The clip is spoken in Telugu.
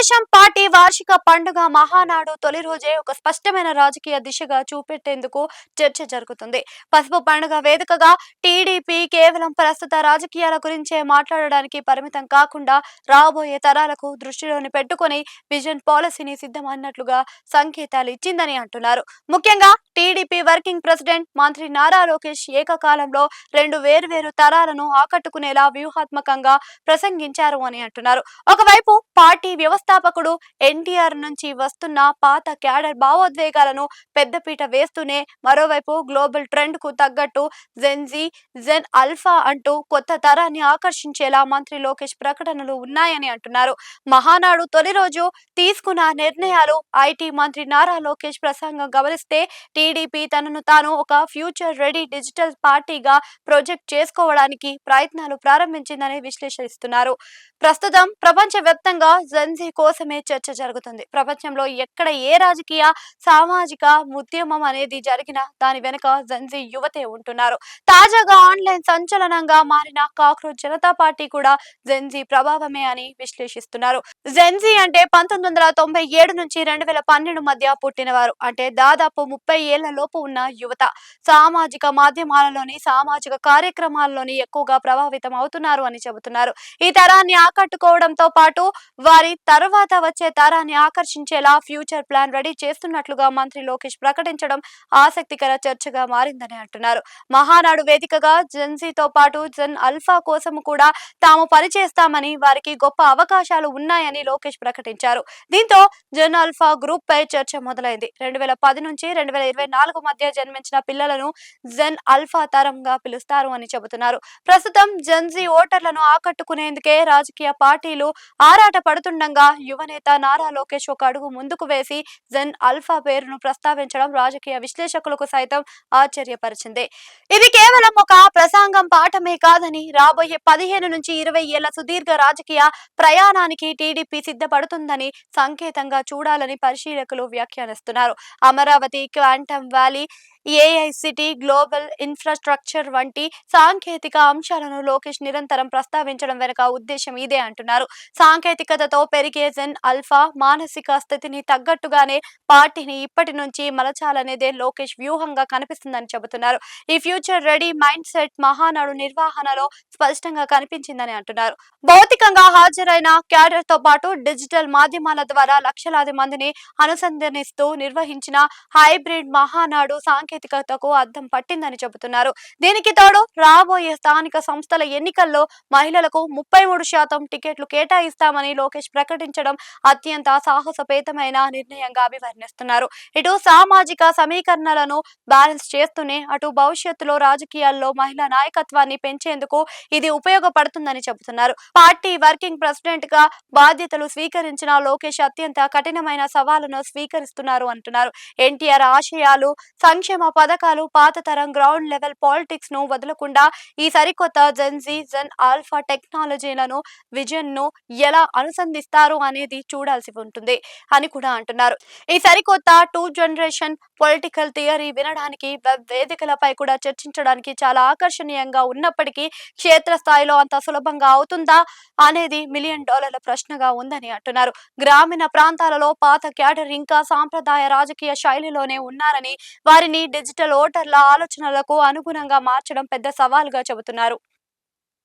తెలుగుదేశం పార్టీ వార్షిక పండుగ మహానాడు తొలి రోజే ఒక స్పష్టమైన రాజకీయ దిశగా చూపెట్టేందుకు చర్చ జరుగుతుంది. పసుపు పండుగ వేదికగా టీడీపీ కేవలం ప్రస్తుత రాజకీయాల గురించే మాట్లాడడానికి పరిమితం కాకుండా రాబోయే తరాలకు దృష్టిలోని పెట్టుకొని విజన్ పాలసీని సిద్ధమన్నట్లుగా సంకేతాలు ఇచ్చిందని అంటున్నారు. ముఖ్యంగా టీడీపీ వర్కింగ్ ప్రెసిడెంట్ మంత్రి నారా లోకేష్ ఏకకాలంలో రెండు వేర్వేరు తరాలను ఆకట్టుకునేలా వ్యూహాత్మకంగా ప్రసంగించారు అని అంటున్నారు. ఒకవైపు పార్టీ వ్యవస్థాపకుడు ఎన్టీఆర్ నుంచి వస్తున్న పాత క్యాడర్ భావోద్వేగాలను పెద్దపీట వేస్తూనే మరోవైపు గ్లోబల్ ట్రెండ్ కు తగ్గట్టు జెన్జీ, జెన్ ఆల్ఫా అంటూ కొత్త తరాన్ని ఆకర్షించేలా మంత్రి లోకేష్ ప్రకటనలు ఉన్నాయని అంటున్నారు. మహానాడు తొలి రోజు తీసుకున్న నిర్ణయాలు, ఐటీ మంత్రి నారా లోకేష్ ప్రసంగం గమనిస్తే టీడీపీ తనను తాను ఒక ఫ్యూచర్ రెడీ డిజిటల్ పార్టీగా ప్రొజెక్ట్ చేసుకోవడానికి ప్రయత్నాలు ప్రారంభించిందని విశ్లేషిస్తున్నారు. ప్రస్తుతం ప్రపంచవ్యాప్తంగా జెన్జీ కోసమే చర్చ జరుగుతుంది. ప్రపంచంలో ఎక్కడ ఏ రాజకీయ సామాజిక ఉద్యమం అనేది జరిగినా దాని వెనుక జెన్జీ యువతే ఉంటున్నారు. తాజాగా ఆన్లైన్ సంచలనంగా మారిన కాక్రోచ్ జనతా పార్టీ కూడా జెన్జీ ప్రభావమే అని విశ్లేషిస్తున్నారు. జెన్జీ అంటే 1997 నుంచి 2012 మధ్య పుట్టినవారు. అంటే దాదాపు 30 ఏళ్ల లోపు ఉన్న యువత. సామాజిక మాధ్యమాలలోని సామాజిక కార్యక్రమాల్లోని ఎక్కువగా ప్రభావితం అవుతున్నారు అని చెబుతున్నారు. ఈ తరాన్ని ఆకట్టుకోవడంతో పాటు వారి తర్వాత వచ్చే తరాన్ని ఆకర్షించేలా ఫ్యూచర్ ప్లాన్ రెడీ చేస్తున్నట్లుగా మంత్రి లోకేష్ ప్రకటించడం ఆసక్తికర చర్చగా మారిందని అంటున్నారు. మహానాడు వేదికగా జెన్జీతో పాటు జెన్ ఆల్ఫా కోసం కూడా తాము పనిచేస్తామని, వారికి గొప్ప అవకాశాలు ఉన్నాయని లోకేష్ ప్రకటించారు. దీంతో జెన్ ఆల్ఫా గ్రూప్ పై చర్చ మొదలైంది. 2010 నుంచి 2024 మధ్య జన్మించిన పిల్లలను జెన్ ఆల్ఫా తరంగా పిలుస్తారు అని చెబుతున్నారు. ప్రస్తుతం జెన్జీ ఓటర్లను ఆకట్టుకునేందుకే రాజకీయ పార్టీలు ఆరాట పడుతుండగా యువనేత నారా లోకేష్ ఒక అడుగు ముందుకు వేసి జెన్ ఆల్ఫా పేరును ప్రస్తావించడం రాజకీయ విశ్లేషకులకు సైతం ఆశ్చర్యపరిచింది. ఇది కేవలం ఒక ప్రసంగం పాఠమే కాదని, రాబోయే 15 నుంచి 20 ఏళ్ల సుదీర్ఘ రాజకీయ ప్రయాణానికి టీడీపీ సిద్ధపడుతుందని సంకేతంగా చూడాలని పరిశీలకులు వ్యాఖ్యానిస్తున్నారు. Amaravati, quantum valley, AI city, global infrastructure వంటి సాంకేతిక అంశాలను లోకేష్ నిరంతరం ప్రస్తావించడం వెనుక ఉద్దేశం ఇదే అంటున్నారు. సాంకేతికతతో పెరిగే జెన్ ఆల్ఫా మానసిక స్థితిని తగ్గట్టుగానే పార్టీని ఇప్పటి నుంచి మలచాలనేదే లోకేష్ వ్యూహంగా కనిపిస్తుందని చెబుతున్నారు. ఈ future ready mind set Mahanadu నిర్వహణలో స్పష్టంగా కనిపించిందని అంటున్నారు. భౌతికంగా హాజరైన క్యాడర్ తో పాటు డిజిటల్ మాధ్యమాల ద్వారా లక్షలాది మందిని అనుసంధానిస్తూ నిర్వహించిన హైబ్రిడ్ మహానాడు సాంకేతికతకు అద్దం పట్టిందని చెబుతున్నారు. దీనికి తోడు రాబోయే స్థానిక సంస్థల ఎన్నికల్లో మహిళలకు 33% టికెట్లు కేటాయిస్తామని లోకేష్ ప్రకటించడం అత్యంత సాహసోపేతమైన నిర్ణయంగా అభివర్ణిస్తున్నారు. ఇటు సామాజిక సమీకరణలను బ్యాలెన్స్ చేస్తూనే అటు భవిష్యత్తులో రాజకీయాల్లో మహిళా నాయకత్వాన్ని పెంచేందుకు ఇది ఉపయోగపడుతుందని చెబుతున్నారు. పార్టీ వర్కింగ్ ప్రెసిడెంట్ గా బాధ్యతలు స్వీకరించిన లోకేష్ అత్యంత కఠినమైన సవాలును స్వీకరిస్తున్నారు అంటున్నారు. ఎన్టీఆర్ ఆశయాలు, సంక్షేమ పథకాలు, పాత తరం గ్రౌండ్ లెవెల్ పాలిటిక్స్ ను వదలకుండా ఈ సరికొత్త జెన్జీ, జెన్ ఆల్ఫా టెక్నాలజీలను, విజన్ ను ఎలా అనుసంధిస్తారు అనేది చూడాల్సి ఉంటుంది అని కూడా అంటున్నారు. ఈ సరికొత్త 2 జనరేషన్ పొలిటికల్ థియరీ వినడానికి, వెబ్ వేదికలపై కూడా చర్చించడానికి చాలా ఆకర్షణీయంగా ఉన్నప్పటికీ క్షేత్రస్థాయిలో అంత సులభంగా అవుతుందా అనేది $1 మిలియన్ ప్రశ్నగా ఉందని అంటున్నారు. గ్రామీణ ప్రాంతాలలో పాత క్యాడర్ ఇంకా సాంప్రదాయ రాజకీయ శైలిలోనే ఉన్నారని, వారిని డిజిటల్ ఓటర్ల ఆలోచనలకు అనుగుణంగా మార్చడం పెద్ద సవాలుగా చెబుతున్నారు.